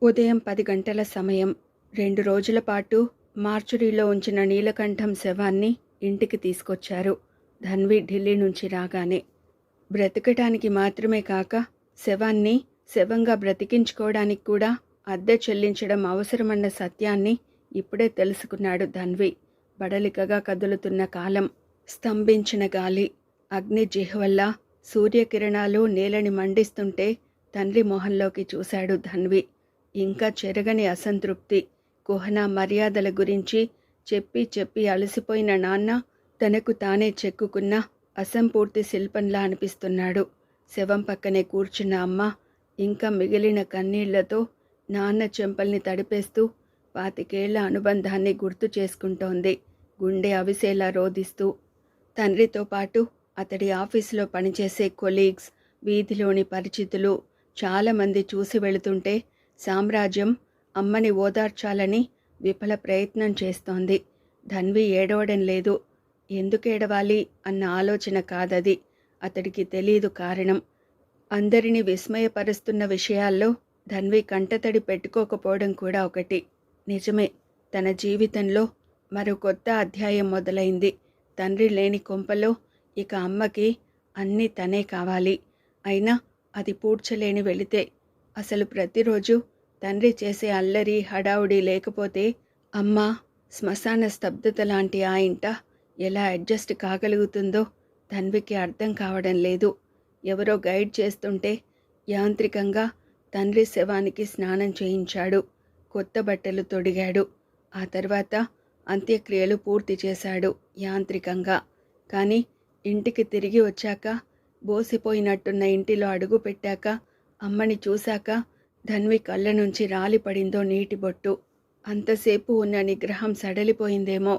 ఉదయం 10 గంటల సమయం. 2 రోజుల పాటు మార్చురీలో ఉంచిన నీలకంఠం శవాన్ని ఇంటికి తీసుకొచ్చారు. ధన్వి ఢిల్లీ నుంచి రాగానే. బ్రతకటానికి మాత్రమే కాక శవాన్ని శవంగా బ్రతికించుకోవడానికి కూడా అద్దె చెల్లించడం అవసరమన్న సత్యాన్ని ఇప్పుడే తెలుసుకున్నాడు ధన్వి. బడలికగా కదులుతున్న కాలం, స్తంభించిన గాలి, అగ్ని జిహ్వల్లా సూర్యకిరణాలు నేలని మండిస్తుంటే తండ్రి మొహంలోకి చూశాడు ధన్వి. ఇంకా చెరగని అసంతృప్తి. కుహనా మర్యాదల గురించి చెప్పి చెప్పి అలసిపోయిన నాన్న తనకు తానే చెక్కుకున్న అసంపూర్తి శిల్పంలా అనిపిస్తున్నాడు. శవం పక్కనే కూర్చున్న అమ్మ ఇంకా మిగిలిన కన్నీళ్లతో నాన్న చెంపల్ని తడిపేస్తూ 25 ఏళ్ల అనుబంధాన్ని గుర్తు చేసుకుంటోంది, గుండె అవిసేలా రోదిస్తూ. తండ్రితో పాటు అతడి ఆఫీసులో పనిచేసే కొలీగ్స్, వీధిలోని పరిచితులు చాలామంది చూసి వెళుతుంటే సామ్రాజ్యం అమ్మని ఓదార్చాలని విఫల ప్రయత్నం చేస్తోంది. ధన్వి ఏడవడం లేదు. ఎందుకేడవాలి అన్న ఆలోచన కాదది. అతడికి తెలీదు కారణం. అందరినీ విస్మయపరుస్తున్న విషయాల్లో ధన్వి కంటతడి పెట్టుకోకపోవడం కూడా ఒకటి. నిజమే, తన జీవితంలో మరో కొత్త అధ్యాయం మొదలైంది. తండ్రి లేని కొంపలో ఇక అమ్మకి అన్నీ తనే కావాలి. అయినా అది పూడ్చలేని వెళితే. అసలు ప్రతిరోజు తండ్రి చేసే అల్లరి హడావుడి లేకపోతే అమ్మ శ్మశాన స్తబ్దత లాంటి ఆ ఇంట ఎలా అడ్జస్ట్ కాగలుగుతుందో ధన్వికి అర్థం కావడం లేదు. ఎవరో గైడ్ చేస్తుంటే యాంత్రికంగా తండ్రి శవానికి స్నానం చేయించాడు. కొత్త బట్టలు తొడిగాడు. ఆ తర్వాత అంత్యక్రియలు పూర్తి చేశాడు యాంత్రికంగా. కానీ ఇంటికి తిరిగి వచ్చాక, బోసిపోయినట్టున్న ఇంటిలో అడుగు పెట్టాక, అమ్మని చూశాక ధన్వి కళ్ళ నుంచి రాలిపడిందో నీటి బొట్టు. అంతసేపు ఉన్న నిగ్రహం సడలిపోయిందేమో.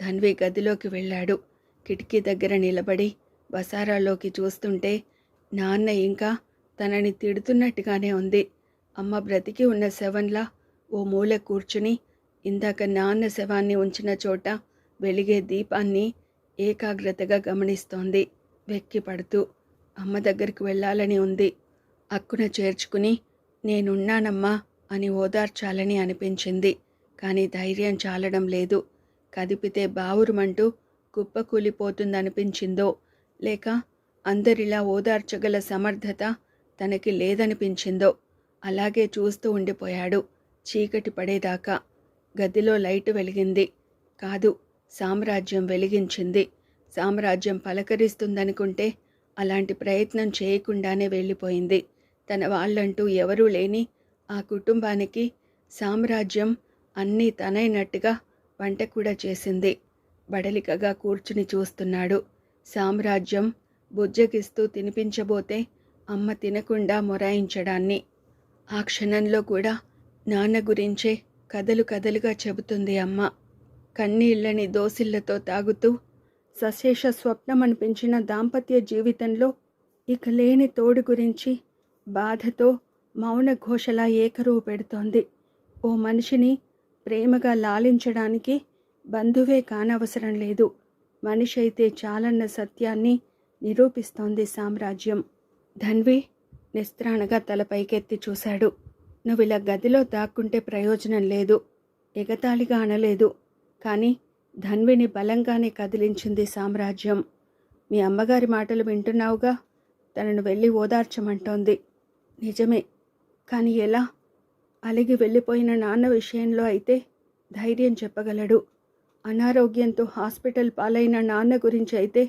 ధన్వి గదిలోకి వెళ్ళాడు. కిటికీ దగ్గర నిలబడి వసారాలోకి చూస్తుంటే నాన్న ఇంకా తనని తిడుతున్నట్టుగానే ఉంది. అమ్మ బ్రతికి ఉన్న శవంలా ఓ మూల కూర్చుని ఇందాక నాన్న శవాన్ని ఉంచిన చోట వెలిగే దీపాన్ని ఏకాగ్రతగా గమనిస్తోంది. వెక్కి పడుతూ అమ్మ దగ్గరికి వెళ్ళాలని ఉంది. అక్కున చేర్చుకుని నేనున్నానమ్మా అని ఓదార్చాలని అనిపించింది. కానీ ధైర్యం చాలడం లేదు. కదిపితే బావురుమంటూ కుప్పకూలిపోతుందనిపించిందో, లేక అందరిలా ఓదార్చగల సమర్థత తనకి లేదనిపించిందో అలాగే చూస్తూ ఉండిపోయాడు చీకటి పడేదాకా. గదిలో లైటు వెలిగింది. కాదు, సామ్రాజ్యం వెలిగించింది. సామ్రాజ్యం పలకరిస్తుందనుకుంటే అలాంటి ప్రయత్నం చేయకుండానే వెళ్ళిపోయింది. తన వాళ్ళంటూ ఎవరూ లేని ఆ కుటుంబానికి సామ్రాజ్యం అన్నీ తనైనట్టుగా వంట కూడా చేసింది. బడలికగా కూర్చుని చూస్తున్నాడు. సామ్రాజ్యం బుజ్జగిస్తూ తినిపించబోతే అమ్మ తినకుండా మొరాయించడాన్ని. ఆ క్షణంలో కూడా నాన్న గురించే కథలు కథలుగా చెబుతుంది అమ్మ. కన్నీళ్లని దోసిళ్లతో తాగుతూ సశేష స్వప్నం అనిపించిన దాంపత్య జీవితంలో ఇక లేని తోడు గురించి బాధతో మౌన ఘోషలా ఏకరువు పెడుతోంది. ఓ మనిషిని ప్రేమగా లాలించడానికి బంధువే కానవసరం లేదు, మనిషి అయితే చాలన్న సత్యాన్ని నిరూపిస్తోంది సామ్రాజ్యం. ధన్వి నిస్త్రాణగా తల పైకెత్తి చూశాడు. నువ్విలా గదిలో దాక్కుంటే ప్రయోజనం లేదు, ఎగతాళిగా అనలేదు. కానీ ధన్విని బలంగానే కదిలించింది సామ్రాజ్యం. మీ అమ్మగారి మాటలు వింటున్నావుగా, తనను వెళ్ళి ఓదార్చమంటోంది. నిజమే, కానీ ఎలా? అలిగి వెళ్ళిపోయిన నాన్న విషయంలో అయితే ధైర్యం చెప్పగలడు. అనారోగ్యంతో హాస్పిటల్ పాలైన నాన్న గురించి అయితే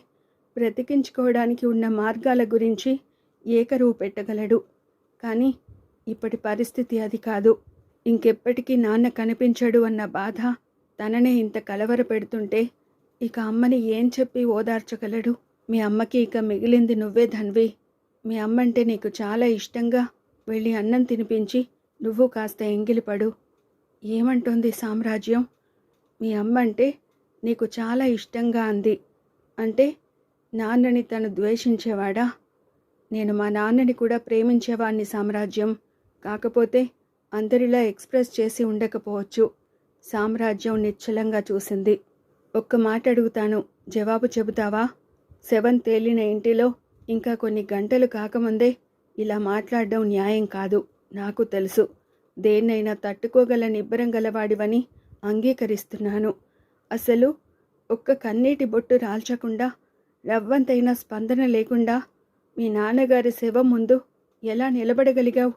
బ్రతికించుకోవడానికి ఉన్న మార్గాల గురించి ఏకరువు పెట్టగలడు. కానీ ఇప్పటి పరిస్థితి అది కాదు. ఇంకెప్పటికీ నాన్న కనిపించడు అన్న బాధ తననే ఇంత కలవర పెడుతుంటే ఇక అమ్మని ఏం చెప్పి ఓదార్చగలడు? మీ అమ్మకి ఇక మిగిలింది నువ్వే ధన్వి. మీ అమ్మంటే నీకు చాలా ఇష్టంగా వెళ్ళి అన్నం తినిపించి నువ్వు కాస్త ఎంగిలిపడు. ఏమంటోంది సామ్రాజ్యం? మీ అమ్మంటే నీకు చాలా ఇష్టంగా అంది అంటే నాన్నని తను ద్వేషించేవాడా? నేను మా నాన్నని కూడా ప్రేమించేవాణ్ణి సామ్రాజ్యం. కాకపోతే అందరిలా ఎక్స్ప్రెస్ చేసి ఉండకపోవచ్చు. సామ్రాజ్యం నిశ్చలంగా చూసింది. ఒక్క మాట అడుగుతాను, జవాబు చెబుతావా? శవం తేలిన ఇంటిలో ఇంకా కొన్ని గంటలు కాకముందే ఇలా మాట్లాడడం న్యాయం కాదు, నాకు తెలుసు. దేన్నైనా తట్టుకోగల నిబ్బరం గలవాడివని అంగీకరిస్తున్నాను. అసలు ఒక్క కన్నీటి బొట్టు రాల్చకుండా, రవ్వంతైనా స్పందన లేకుండా మీ నాన్నగారి శవం ముందు ఎలా నిలబడగలిగావు?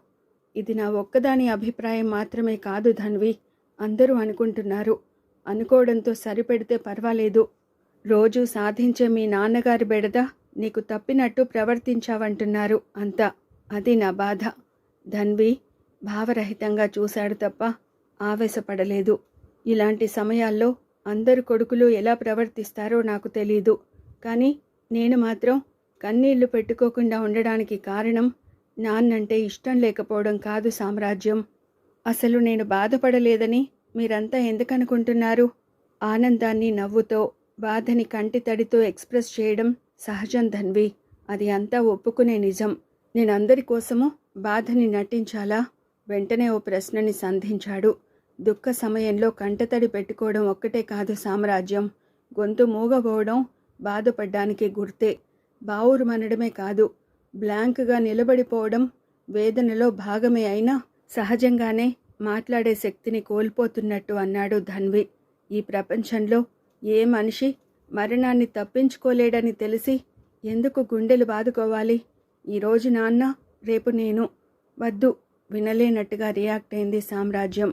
ఇది నా ఒక్కదాని అభిప్రాయం మాత్రమే కాదు ధన్వి. అందరూ అనుకుంటున్నారు. అనుకోవడంతో సరిపెడితే పర్వాలేదు. రోజూ సాధించే మీ నాన్నగారి బెడద నీకు తప్పినట్టు ప్రవర్తించావంటున్నారు అంతా. అది నా బాధ. ధన్వి భావరహితంగా చూశాడు తప్ప ఆవేశపడలేదు. ఇలాంటి సమయాల్లో అందరు కొడుకులు ఎలా ప్రవర్తిస్తారో నాకు తెలీదు. కానీ నేను మాత్రం కన్నీళ్లు పెట్టుకోకుండా ఉండడానికి కారణం నాన్నంటే ఇష్టం లేకపోవడం కాదు సామ్రాజ్యం. అసలు నేను బాధపడలేదని మీరంతా ఎందుకనుకుంటున్నారు? ఆనందాన్ని నవ్వుతో, బాధని కంటి తడితో ఎక్స్ప్రెస్ చేయడం సహజం ధన్వి. అది అంతా ఒప్పుకునే నిజం. నేనందరి కోసము బాధని నటించాలా? వెంటనే ఓ ప్రశ్నని సంధించాడు. దుఃఖ సమయంలో కంటతడి పెట్టుకోవడం ఒక్కటే కాదు సామ్రాజ్యం. గొంతు మూగబోవడం బాధపడ్డానికి గుర్తే. బావురుమనడమే కాదు, బ్లాంక్గా నిలబడిపోవడం వేదనలో భాగమే అయినా సహజంగానే మాట్లాడే శక్తిని కోల్పోతున్నట్టు అన్నాడు ధన్వి. ఈ ప్రపంచంలో ఏ మనిషి మరణాన్ని తప్పించుకోలేడని తెలిసి ఎందుకు గుండెలు బాదుకోవాలి? ఈరోజు నాన్న, రేపు నేను. వద్దు, వినలేనట్టుగా రియాక్ట్ అయింది సామ్రాజ్యం.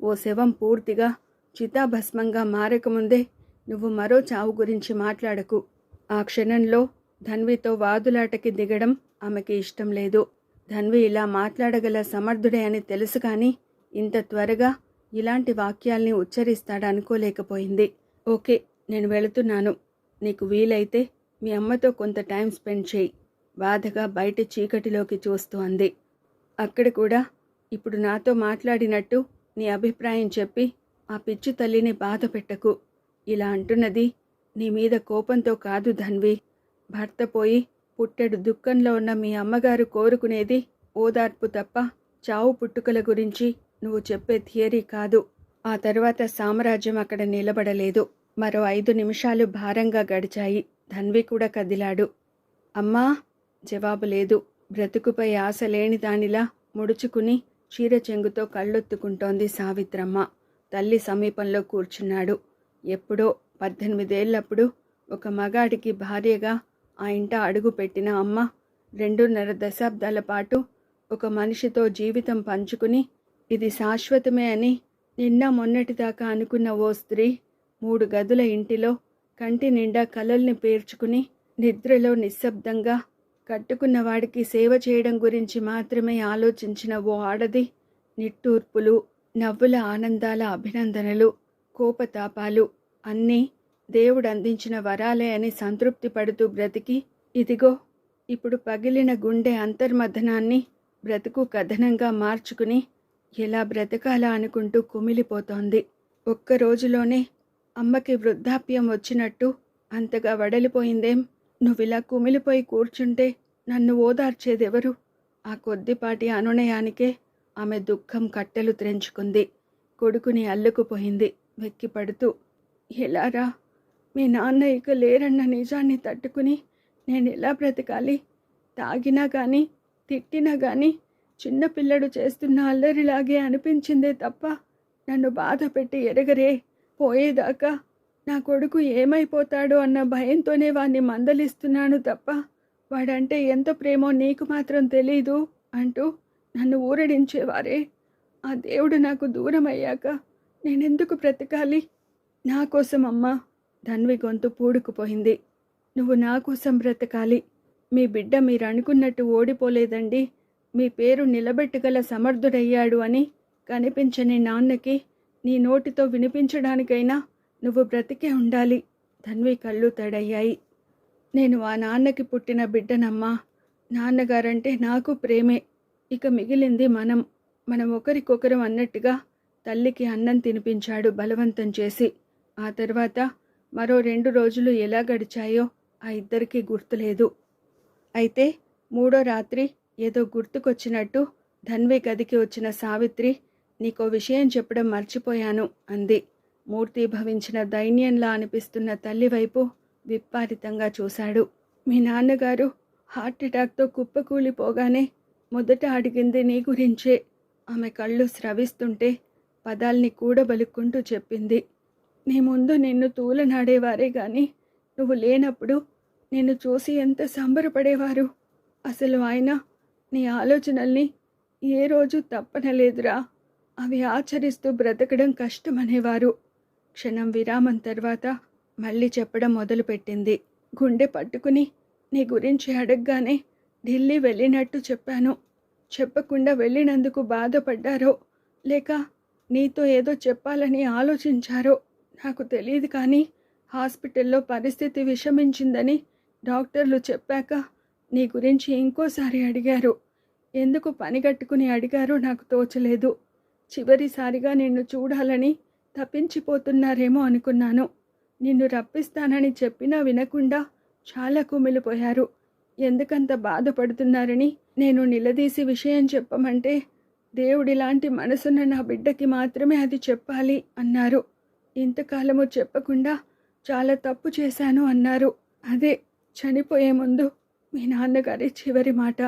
ఓ శవం పూర్తిగా చితాభస్మంగా మారకముందే నువ్వు మరో చావు గురించి మాట్లాడకు. ఆ క్షణంలో ధన్వితో వాదులాటకి దిగడం ఆమెకి ఇష్టం లేదు. ధన్వి ఇలా మాట్లాడగల సమర్థుడే అని తెలుసు కానీ ఇంత త్వరగా ఇలాంటి వాక్యాల్ని ఉచ్చరిస్తాడనుకోలేకపోయింది. ఓకే, నేను వెళుతున్నాను. నీకు వీలైతే మీ అమ్మతో కొంత టైం స్పెండ్ చేయి. బాధగా బయట చీకటిలోకి చూస్తూ అంది. అక్కడ కూడా ఇప్పుడు నాతో మాట్లాడినట్టు నీ అభిప్రాయం చెప్పి ఆ పిచ్చి తల్లిని బాధ పెట్టకు. ఇలా అంటున్నది నీ మీద కోపంతో కాదు ధన్వి. భర్త పోయి పుట్టెడు దుఃఖంలో ఉన్న మీ అమ్మగారు కోరుకునేది ఓదార్పు తప్ప చావు పుట్టుకల గురించి నువ్వు చెప్పే థియరీ కాదు. ఆ తర్వాత సామ్రాజ్యం అక్కడ నిలబడలేదు. మరో 5 నిమిషాలు భారంగా గడిచాయి. ధన్వి కూడా కదిలాడు. అమ్మా! జవాబు లేదు. బ్రతుకుపై ఆశ లేని దానిలా ముడుచుకుని చీర చెంగుతో కళ్ళొత్తుకుంటోంది సావిత్రమ్మ. తల్లి సమీపంలో కూర్చున్నాడు. ఎప్పుడో 18 ఏళ్లప్పుడు ఒక మగాడికి భార్యగా ఆ ఇంట అడుగు పెట్టిన అమ్మ 2.5 దశాబ్దాల పాటు ఒక మనిషితో జీవితం పంచుకుని ఇది శాశ్వతమే అని నిన్న మొన్నటిదాకా అనుకున్న ఓ స్త్రీ 3 గదుల ఇంటిలో కంటి నిండా కలల్ని పేర్చుకుని నిద్రలో నిశ్శబ్దంగా కట్టుకున్న వాడికి సేవ చేయడం గురించి మాత్రమే ఆలోచించిన ఓ ఆడది నిట్టూర్పులు, నవ్వుల ఆనందాల అభినందనలు, కోపతాపాలు అన్నీ దేవుడు అందించిన వరాలే అని సంతృప్తి పడుతూ బ్రతికి ఇదిగో ఇప్పుడు పగిలిన గుండె అంతర్మథనాన్ని బ్రతుకు కథనంగా మార్చుకుని ఎలా బ్రతకాలా అనుకుంటూ కుమిలిపోతోంది. ఒక్క రోజులోనే అమ్మకి వృద్ధాప్యం వచ్చినట్టు అంతగా వడలిపోయిందేం? నువ్విలా కుమిలిపోయి కూర్చుంటే నన్ను ఓదార్చేదెవరు? ఆ కొద్దిపాటి అనునయానికే ఆమె దుఃఖం కట్టెలు త్రెంచుకుంది. కొడుకుని అల్లుకుపోయింది వెక్కిపడుతూ. ఎలారా? మీ నాన్న ఇక లేరన్న నిజాన్ని తట్టుకుని నేను ఎలా బ్రతకాలి? తాగినా కానీ తిట్టినా కానీ చిన్నపిల్లడు చేస్తున్న అల్లరిలాగే అనిపించిందే తప్ప నన్ను బాధ పెట్టి ఎరగరే. పోయేదాకా నా కొడుకు ఏమైపోతాడో అన్న భయంతోనే వాణ్ణి మందలిస్తున్నాను తప్ప వాడంటే ఎంత ప్రేమో నీకు మాత్రం తెలీదు అంటూ నన్ను ఊరడించేవారే. ఆ దేవుడు నాకు దూరం అయ్యాక నేనెందుకు బ్రతకాలి? నా కోసం అమ్మా. ధన్వి గొంతు పూడుకుపోయింది. నువ్వు నా కోసం బ్రతకాలి. మీ బిడ్డ మీరు అనుకున్నట్టు ఓడిపోలేదండి. మీ పేరు నిలబెట్టగల సమర్థుడయ్యాడు అని కనిపించని నాన్నకి నీ నోటితో వినిపించడానికైనా నువ్వు బ్రతికే ఉండాలి. ధన్వి కళ్ళు తడయ్యాయి. నేను ఆ నాన్నకి పుట్టిన బిడ్డనమ్మా. నాన్నగారంటే నాకు ప్రేమే. ఇక మిగిలింది మనం ఒకరికొకరం అన్నట్టుగా తల్లికి అన్నం తినిపించాడు బలవంతం చేసి. ఆ తర్వాత మరో 2 రోజులు ఎలా గడిచాయో ఆ ఇద్దరికీ గుర్తులేదు. అయితే 3వ రాత్రి ఏదో గుర్తుకొచ్చినట్టు ధన్వి గదికి వచ్చిన సావిత్రి, నీకో విషయం చెప్పడం మర్చిపోయాను అంది. మూర్తీభవించిన దైన్యంలా అనిపిస్తున్న తల్లి వైపు విప్పారితంగా చూశాడు. మీ నాన్నగారు హార్ట్ అటాక్తో కుప్పకూలిపోగానే మొదట అడిగింది నీ గురించే. ఆమె కళ్ళు స్రవిస్తుంటే పదాల్ని కూడబలుక్కుంటూ చెప్పింది. నీ ముందు నిన్ను తూలనాడేవారే గాని నువ్వు లేనప్పుడు నిన్ను చూసి ఎంత సంబరపడేవారు. అసలు ఆయన నీ ఆలోచనల్ని ఏ రోజు తప్పనలేదురా. అవి ఆచరిస్తూ బ్రతకడం కష్టమనేవారు. క్షణం విరామం తర్వాత మళ్ళీ చెప్పడం మొదలుపెట్టింది. గుండె పట్టుకుని నీ గురించి అడగగానే ఢిల్లీ వెళ్ళినట్టు చెప్పాను. చెప్పకుండా వెళ్ళినందుకు బాధపడ్డారో లేక నీతో ఏదో చెప్పాలని ఆలోచించారో నాకు తెలియదు, కానీ హాస్పిటల్లో పరిస్థితి విషమించిందని డాక్టర్లు చెప్పాక నీ గురించి ఇంకోసారి అడిగారు. ఎందుకు పనిగట్టుకుని అడిగారో నాకు తోచలేదు. చివరిసారిగా నిన్ను చూడాలని తప్పించిపోతున్నారేమో అనుకున్నాను. నిన్ను రప్పిస్తానని చెప్పినా వినకుండా చాలా కుమిలిపోయారు. ఎందుకంత బాధపడుతున్నారని నేను నిలదీసి విషయం చెప్పమంటే దేవుడిలాంటి మనసున్న నా బిడ్డకి మాత్రమే అది చెప్పాలి అన్నారు. ఇంతకాలము చెప్పకుండా చాలా తప్పు చేశాను అన్నారు. అదే చనిపోయే ముందు మీ నాన్నగారి చివరి మాట.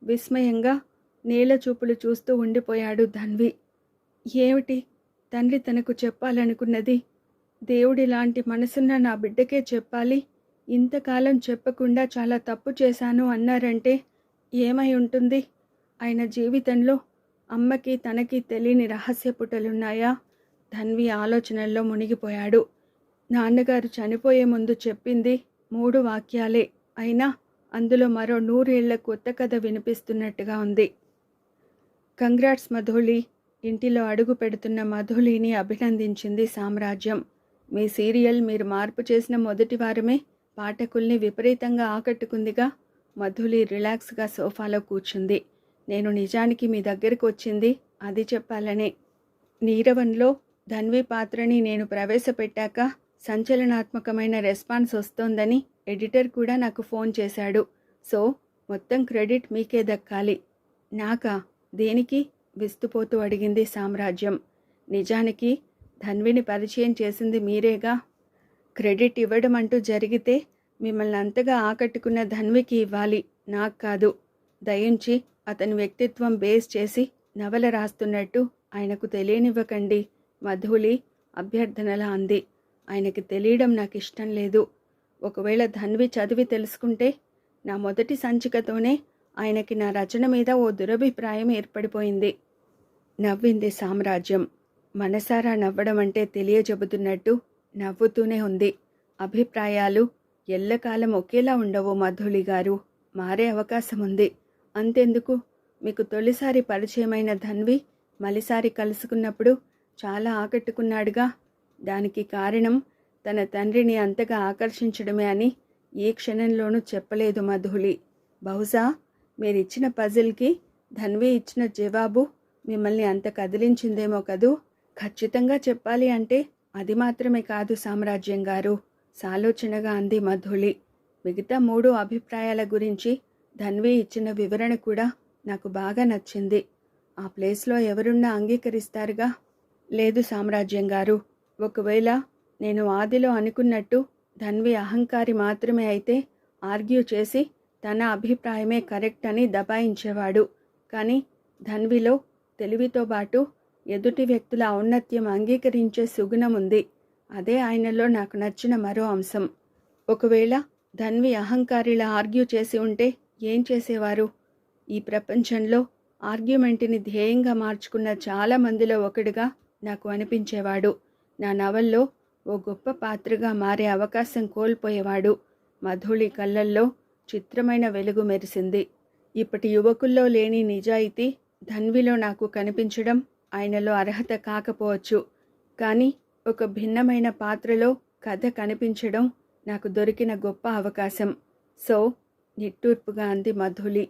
విస్మయంగా నేల చూపులు చూస్తూ ఉండిపోయాడు ధన్వి. ఏమిటి తండ్రి తనకు చెప్పాలనుకున్నది? దేవుడిలాంటి మనసున్న నా బిడ్డకే చెప్పాలి, ఇంతకాలం చెప్పకుండా చాలా తప్పు చేశాను అన్నారంటే ఏమై ఉంటుంది? ఆయన జీవితంలో అమ్మకి తనకి తెలియని రహస్య పుటలున్నాయా? ధన్వి ఆలోచనల్లో మునిగిపోయాడు. నాన్నగారు చనిపోయే ముందు చెప్పింది 3 వాక్యాలే, అయినా అందులో మరో 100 ఏళ్ల కొత్త కథ వినిపిస్తున్నట్టుగా ఉంది. కంగ్రాట్స్ మధుళి. ఇంటిలో అడుగు పెడుతున్న మధుళిని అభినందించింది సామ్రాజ్యం. మీ సీరియల్ మీరు మార్పు చేసిన మొదటి వారమే పాఠకుల్ని విపరీతంగా ఆకట్టుకుందిగా. మధుళి రిలాక్స్గా సోఫాలో కూర్చుంది. నేను నిజానికి మీ దగ్గరకు వచ్చింది అది చెప్పాలనే. నీరవంలో ధన్వి పాత్రని నేను ప్రవేశపెట్టాక సంచలనాత్మకమైన రెస్పాన్స్ వస్తోందని ఎడిటర్ కూడా నాకు ఫోన్ చేశాడు. సో మొత్తం క్రెడిట్ మీకే దక్కాలి. నాకా? దేనికి? విస్తుపోతూ అడిగింది సామ్రాజ్యం. నిజానికి ధన్విని పరిచయం చేసింది మీరేగా. క్రెడిట్ ఇవ్వడం అంటూ జరిగితే మిమ్మల్ని అంతగా ఆకట్టుకున్న ధన్వికి ఇవ్వాలి, నాకు కాదు. దయించి అతని వ్యక్తిత్వం బేస్ చేసి నవల రాస్తున్నట్టు ఆయనకు తెలియనివ్వకండి, మధులి అభ్యర్థనలా అంది. ఆయనకి తెలియడం నాకు ఇష్టం లేదు. ఒకవేళ ధన్వి చదివి తెలుసుకుంటే నా మొదటి సంచికతోనే ఆయనకి నా రచన మీద ఓ దురభిప్రాయం ఏర్పడిపోయింది. నవ్వింది సామ్రాజ్యం. మనసారా నవ్వడం అంటే తెలియజెబుతున్నట్టు నవ్వుతూనే ఉంది. అభిప్రాయాలు ఎల్లకాలం ఒకేలా ఉండవు మధులి గారు, మారే అవకాశం ఉంది. అంతెందుకు, మీకు తొలిసారి పరిచయమైన ధన్వి మలిసారి కలుసుకున్నప్పుడు చాలా ఆకట్టుకున్నాడుగా. దానికి కారణం తన తండ్రిని అంతగా ఆకర్షించడమే అని ఏ క్షణంలోనూ చెప్పలేదు మధులి. బహుశా మీరిచ్చిన పజిల్కి ధన్వి ఇచ్చిన జవాబు మిమ్మల్ని అంత కదిలించిందేమో కదూ. ఖచ్చితంగా చెప్పాలి అంటే అది మాత్రమే కాదు సామ్రాజ్యం గారు, సాలోచనగా అంది మధులి. మిగతా 3 అభిప్రాయాల గురించి ధన్వి ఇచ్చిన వివరణ కూడా నాకు బాగా నచ్చింది. ఆ ప్లేస్లో ఎవరున్నా అంగీకరిస్తారుగా. లేదు సామ్రాజ్యం గారు, ఒకవేళ నేను ఆదిలో అనుకున్నట్టు ధన్వి అహంకారి మాత్రమే అయితే ఆర్గ్యూ చేసి తన అభిప్రాయమే కరెక్ట్ అని దబాయించేవాడు. కానీ ధన్విలో తెలివితో పాటు ఎదుటి వ్యక్తుల ఔన్నత్యం అంగీకరించే సుగుణం ఉంది. అదే ఆయనలో నాకు నచ్చిన మరో అంశం. ఒకవేళ ధన్వి అహంకారిలా ఆర్గ్యూ చేసి ఉంటే ఏం చేసేవారు? ఈ ప్రపంచంలో ఆర్గ్యుమెంట్ని ధ్యేయంగా మార్చుకున్న చాలా మందిలో ఒకడుగా నాకు అనిపించేవాడు. నా నవల్లో ఓ గొప్ప పాత్రగా మారే అవకాశం కోల్పోయేవాడు. మధుళి కళ్ళల్లో చిత్రమైన వెలుగు మెరిసింది. ఇప్పటి యువకుల్లో లేని నిజాయితీ ధన్విలో నాకు కనిపించడం ఆయనలో అర్హత కాకపోవచ్చు, కానీ ఒక భిన్నమైన పాత్రలో కథ కనిపించడం నాకు దొరికిన గొప్ప అవకాశం. సో నిట్టూర్పుగా అంది మధులి.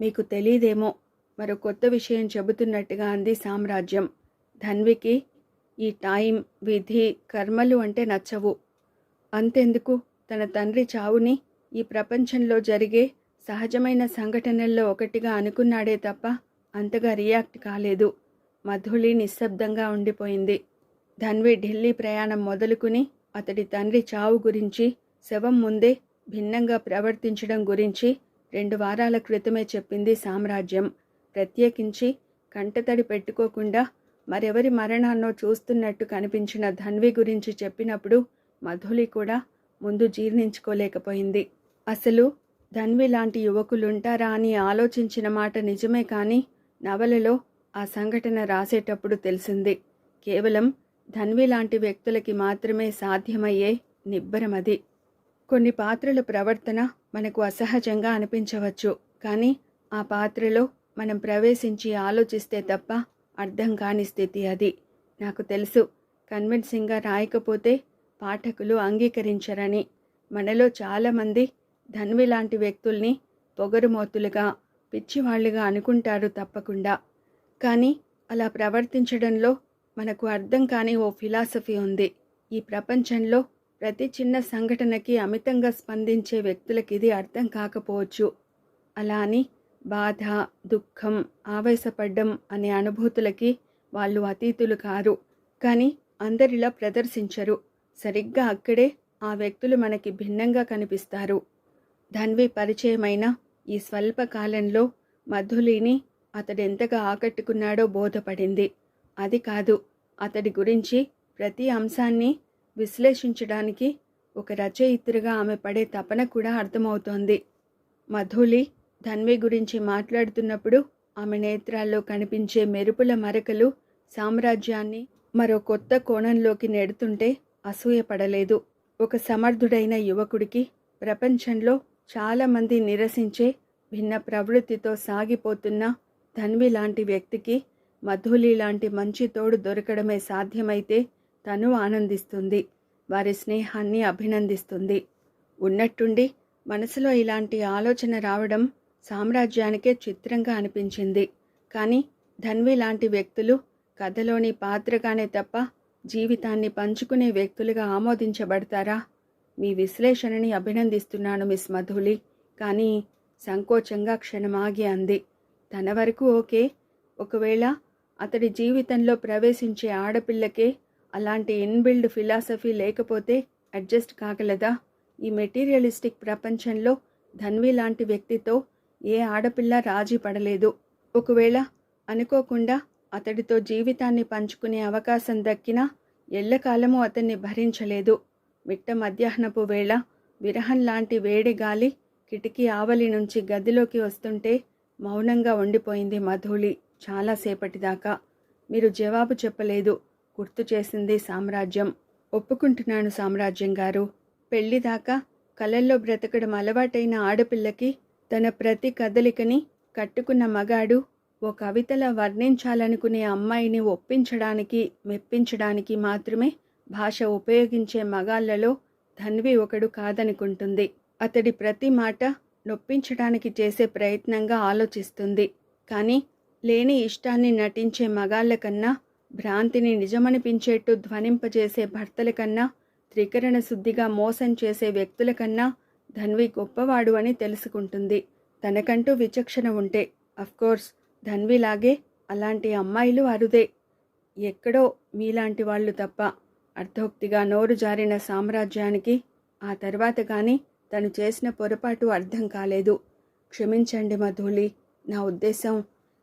మీకు తెలీదేమో, మరో కొత్త విషయం చెబుతున్నట్టుగా అంది సామ్రాజ్యం. ధన్వికి ఈ టైం, విధి, కర్మలు అంటే నచ్చవు. అంతెందుకు, తన తండ్రి చావుని ఈ ప్రపంచంలో జరిగే సహజమైన సంఘటనల్లో ఒకటిగా అనుకున్నాడే తప్ప అంతగా రియాక్ట్ కాలేదు. మధులి నిశ్శబ్దంగా ఉండిపోయింది. ధన్వి ఢిల్లీ ప్రయాణం మొదలుకుని అతడి తండ్రి చావు గురించి, శవం ముందే భిన్నంగా ప్రవర్తించడం గురించి 2 వారాల క్రితమే చెప్పింది సామ్రాజ్యం. ప్రత్యేకించి కంటతడి పెట్టుకోకుండా మరెవరి మరణాన్నో చూస్తున్నట్టు కనిపించిన ధన్వి గురించి చెప్పినప్పుడు మధులి కూడా ముందు జీర్ణించుకోలేకపోయింది. అసలు ధన్వి లాంటి యువకులుంటారా అని ఆలోచించిన మాట నిజమే, కానీ నవలలో ఆ సంఘటన రాసేటప్పుడు తెలిసింది. కేవలం ధన్వి లాంటి వ్యక్తులకి మాత్రమే సాధ్యమయ్యే నిబ్బరమది. కొన్ని పాత్రల ప్రవర్తన మనకు అసహజంగా అనిపించవచ్చు, కానీ ఆ పాత్రలో మనం ప్రవేశించి ఆలోచిస్తే తప్ప అర్థం కాని స్థితి అది. నాకు తెలుసు, కన్విన్సింగ్గా రాయకపోతే పాఠకులు అంగీకరించరని. మనలో చాలామంది ధన్వి లాంటి వ్యక్తుల్ని పొగరుమోతులుగా, పిచ్చివాళ్లుగా అనుకుంటారు తప్పకుండా. కానీ అలా ప్రవర్తించడంలో మనకు అర్థం కాని ఓ ఫిలాసఫీ ఉంది. ఈ ప్రపంచంలో ప్రతి చిన్న సంఘటనకి అమితంగా స్పందించే వ్యక్తులకిది అర్థం కాకపోవచ్చు. అలా అని బాధ, దుఃఖం, ఆవేశపడ్డం అనే అనుభూతులకి వాళ్ళు అతీతులు కారు. కానీ అందరిలా ప్రదర్శించరు. సరిగ్గా అక్కడే ఆ వ్యక్తులు మనకి భిన్నంగా కనిపిస్తారు. ధన్వి పరిచయమైన ఈ స్వల్ప కాలంలో మధులిని అతడెంతగా ఆకట్టుకున్నాడో బోధపడింది. అది కాదు, అతడి గురించి ప్రతి అంశాన్ని విశ్లేషించడానికి ఒక రచయిత్రిగా ఆమె పడే తపన కూడా అర్థమవుతోంది. మధులి ధన్వి గురించి మాట్లాడుతున్నప్పుడు ఆమె నేత్రాల్లో కనిపించే మెరుపుల మరకలు సామ్రాజ్యాన్ని మరో కొత్త కోణంలోకి నెడుతుంటే అసూయపడలేదు. ఒక సమర్థుడైన యువకుడికి ప్రపంచంలో చాలామంది నిరసించే భిన్న ప్రవృత్తితో సాగిపోతున్న ధన్వి లాంటి వ్యక్తికి మధులి లాంటి మంచి తోడు దొరకడమే సాధ్యమైతే తను ఆనందిస్తుంది, వారి స్నేహాన్ని అభినందిస్తుంది. ఉన్నట్టుండి మనసులో ఇలాంటి ఆలోచన రావడం సామ్రాజ్యానికే చిత్రంగా అనిపించింది. కానీ ధన్వి లాంటి వ్యక్తులు కథలోని పాత్రగానే తప్ప జీవితాన్ని పంచుకునే వ్యక్తులుగా ఆమోదించబడతారా? మీ విశ్లేషణని అభినందిస్తున్నాను మిస్ మధులి, కానీ సంకోచంగా క్షణమాగి అంది. తన వరకు ఓకే, ఒకవేళ అతడి జీవితంలో ప్రవేశించే ఆడపిల్లకే అలాంటి ఇన్బిల్డ్ ఫిలాసఫీ లేకపోతే అడ్జస్ట్ కాగలదా? ఈ మెటీరియలిస్టిక్ ప్రపంచంలో ధన్వి లాంటి వ్యక్తితో ఏ ఆడపిల్ల రాజీ పడలేదు. ఒకవేళ అనుకోకుండా అతడితో జీవితాన్ని పంచుకునే అవకాశం దక్కినా ఎల్లకాలమూ అతన్ని భరించలేదు. మిట్ట మధ్యాహ్నపు వేళ విరహం లాంటి వేడి గాలి కిటికీ ఆవలి నుంచి గదిలోకి వస్తుంటే మౌనంగా ఉండిపోయింది మధులి చాలాసేపటిదాకా. మీరు జవాబు చెప్పలేదు, గుర్తు చేసింది సామ్రాజ్యం. ఒప్పుకుంటున్నాను సామ్రాజ్యం గారు. పెళ్లిదాకా కలల్లో బ్రతకడం అలవాటైన ఆడపిల్లకి తన ప్రతి కదలికని కట్టుకున్న మగాడు ఓ కవితలా వర్ణించాలనుకునే అమ్మాయిని ఒప్పించడానికి, మెప్పించడానికి మాత్రమే భాష ఉపయోగించే మగాళ్లలో ధన్వి ఒకడు కాదనుకుంటుంది. అతడి ప్రతి మాట నొప్పించడానికి చేసే ప్రయత్నంగా ఆలోచిస్తుంది. కానీ లేని ఇష్టాన్ని నటించే మగాళ్ల కన్నా, భ్రాంతిని నిజమనిపించేట్టు ధ్వనింపజేసే భర్తల కన్నా, త్రికరణ శుద్ధిగా మోసం చేసే వ్యక్తుల కన్నా ధన్వి గొప్పవాడు అని తెలుసుకుంటుంది. తనకంటూ విచక్షణ ఉంటే. అఫ్కోర్స్ ధన్విలాగే అలాంటి అమ్మాయిలు అరుదే, ఎక్కడో మీలాంటి వాళ్ళు తప్ప. అర్ధోక్తిగా నోరు జారిన సామ్రాజ్యానికి ఆ తర్వాత కానీ తను చేసిన పొరపాటు అర్థం కాలేదు. క్షమించండి మధులి, నా ఉద్దేశం,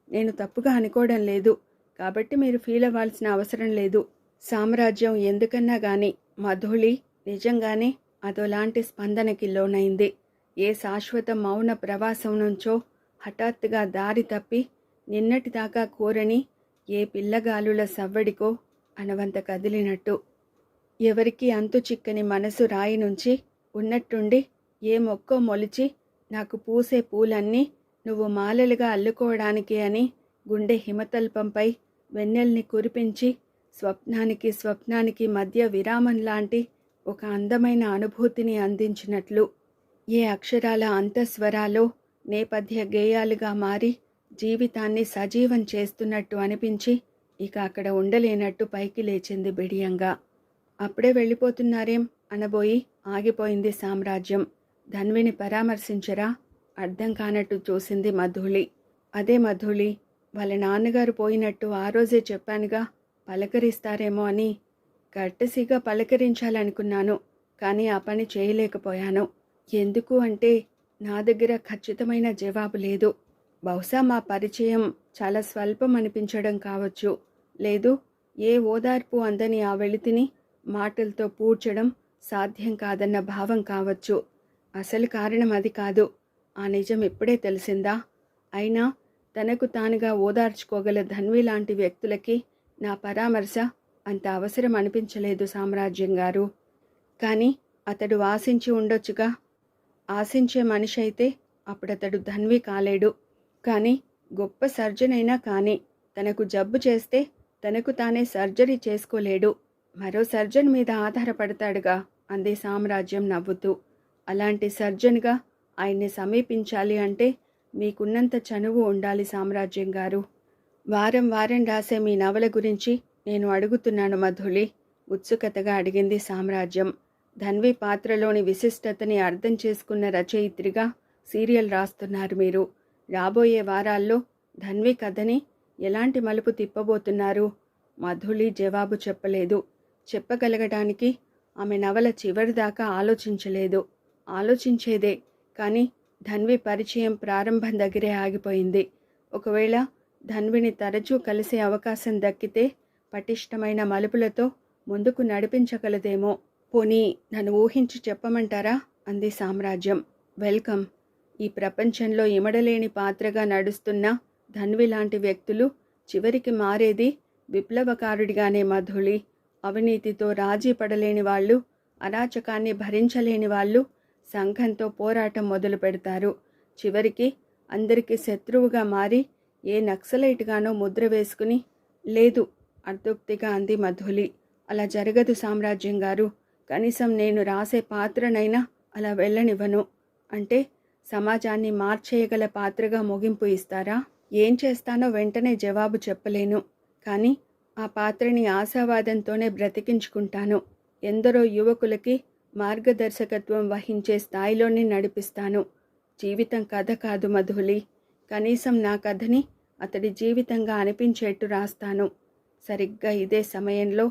నేను తప్పుగా అనుకోవడం లేదు, కాబట్టి మీరు ఫీల్ అవ్వాల్సిన అవసరం లేదు. సామ్రాజ్యం ఎందుకన్నా గాని మధులి నిజంగానే అదోలాంటి స్పందనకి లోనైంది. ఏ శాశ్వత మౌన ప్రవాసం నుంచో హఠాత్తుగా దారి తప్పి నిన్నటిదాకా కోరని ఏ పిల్లగాలుల సవ్వడికో అనవంత కదిలినట్టు. ఎవరికి అంతు చిక్కని మనసు రాయి నుంచి ఉన్నట్టుండి ఏ మొక్కో మొలిచి నాకు పూసే పూలన్నీ నువ్వు మాలలుగా అల్లుకోవడానికే అని గుండె హిమతల్పంపై వెన్నెల్ని కురిపించి స్వప్నానికి మధ్య విరామం లాంటి ఒక అందమైన అనుభూతిని అందించినట్లు, ఏ అక్షరాల అంతఃస్వరాలో నేపథ్య గేయాలుగా మారి జీవితాన్ని సజీవం చేస్తున్నట్టు అనిపించి ఇక అక్కడ ఉండలేనట్టు పైకి లేచింది బిడియంగా. అప్పుడే వెళ్ళిపోతున్నారేం అనబోయి ఆగిపోయింది సామ్రాజ్యం. ధన్విని పరామర్శించరా? అర్థం కానట్టు చూసింది మధులి. అదే మధులి, వాళ్ళ నాన్నగారు పోయినట్టు ఆ రోజే చెప్పానుగా, పలకరిస్తారేమో అని. కర్టసీగా పలకరించాలనుకున్నాను, కానీ ఆ పని చేయలేకపోయాను. ఎందుకు అంటే నా దగ్గర ఖచ్చితమైన జవాబు లేదు. బహుశా మా పరిచయం చాలా స్వల్పం అనిపించడం కావచ్చు. లేదు, ఏ ఓదార్పు అందని ఆ వెలితిని మాటలతో పూడ్చడం సాధ్యం కాదన్న భావం కావచ్చు. అసలు కారణం అది కాదు. ఆ నిజం ఇప్పుడే తెలిసిందా? అయినా తనకు తానుగా ఓదార్చుకోగల ధన్వి లాంటి వ్యక్తులకి నా పరామర్శ అంత అవసరం అనిపించలేదు సామ్రాజ్యం గారు. కానీ అతడు ఆశించి ఉండొచ్చుగా. ఆశించే మనిషి అయితే అప్పుడతడు ధన్వి కాలేడు. కానీ గొప్ప సర్జన్ అయినా కానీ తనకు జబ్బు చేస్తే తనకు తానే సర్జరీ చేసుకోలేడు. మరో సర్జన్ మీద ఆధారపడతాడుగా అంది సామ్రాజ్యం నవ్వుతూ. అలాంటి సర్జన్గా ఆయన్ని సమీపించాలి అంటే మీకున్నంత చనువు ఉండాలి సామ్రాజ్యం గారు. వారం వారం రాసే మీ నవల గురించి నేను అడుగుతున్నాను మధులి, ఉత్సుకతగా అడిగింది సామ్రాజ్యం. ధన్వి పాత్రలోని విశిష్టతని అర్థం చేసుకున్న రచయిత్రిగా సీరియల్ రాస్తున్నారు మీరు. రాబోయే వారాల్లో ధన్వి కథని ఎలాంటి మలుపు తిప్పబోతున్నారు? మధులి జవాబు చెప్పలేదు. చెప్పగలగడానికి ఆమె నవల చివరిదాకా ఆలోచించలేదు. ఆలోచించేదే, కానీ ధన్వి పరిచయం ప్రారంభం దగ్గరే ఆగిపోయింది. ఒకవేళ ధన్విని తరచూ కలిసే అవకాశం దక్కితే పటిష్టమైన మలుపులతో ముందుకు నడిపించగలదేమో. పోనీ నన్ను ఊహించి చెప్పమంటారా అంది సామ్రాజ్యం. వెల్కమ్. ఈ ప్రపంచంలో ఇమడలేని పాత్రగా నడుస్తున్న ధన్వి లాంటి వ్యక్తులు చివరికి మారేది విప్లవకారుడిగానే మధుళి. అవినీతితో రాజీ పడలేని వాళ్ళు, అరాచకాన్ని భరించలేని వాళ్ళు సంఘంతో పోరాటం మొదలు పెడతారు. చివరికి అందరికీ శత్రువుగా మారి ఏ నక్సలైట్గానో ముద్ర వేసుకుని. లేదు, అర్ధోక్తిగా అంది మధులి. అలా జరగదు సామ్రాజ్యం గారు. కనీసం నేను రాసే పాత్రనైనా అలా వెళ్ళనివ్వను. అంటే సమాజాన్ని మార్చేయగల పాత్రగా ముగింపు ఇస్తారా? ఏం చేస్తానో వెంటనే జవాబు చెప్పలేను. కానీ ఆ పాత్రని ఆశావాదంతోనే బ్రతికించుకుంటాను. ఎందరో యువకులకి మార్గదర్శకత్వం వహించే స్థాయిలోనే నడిపిస్తాను. జీవితం కథ కాదు మధులి. కనీసం నా కథని అతడి జీవితంగా అనిపించేట్టు రాస్తాను. సరిగ్గా ఇదే సమయంలో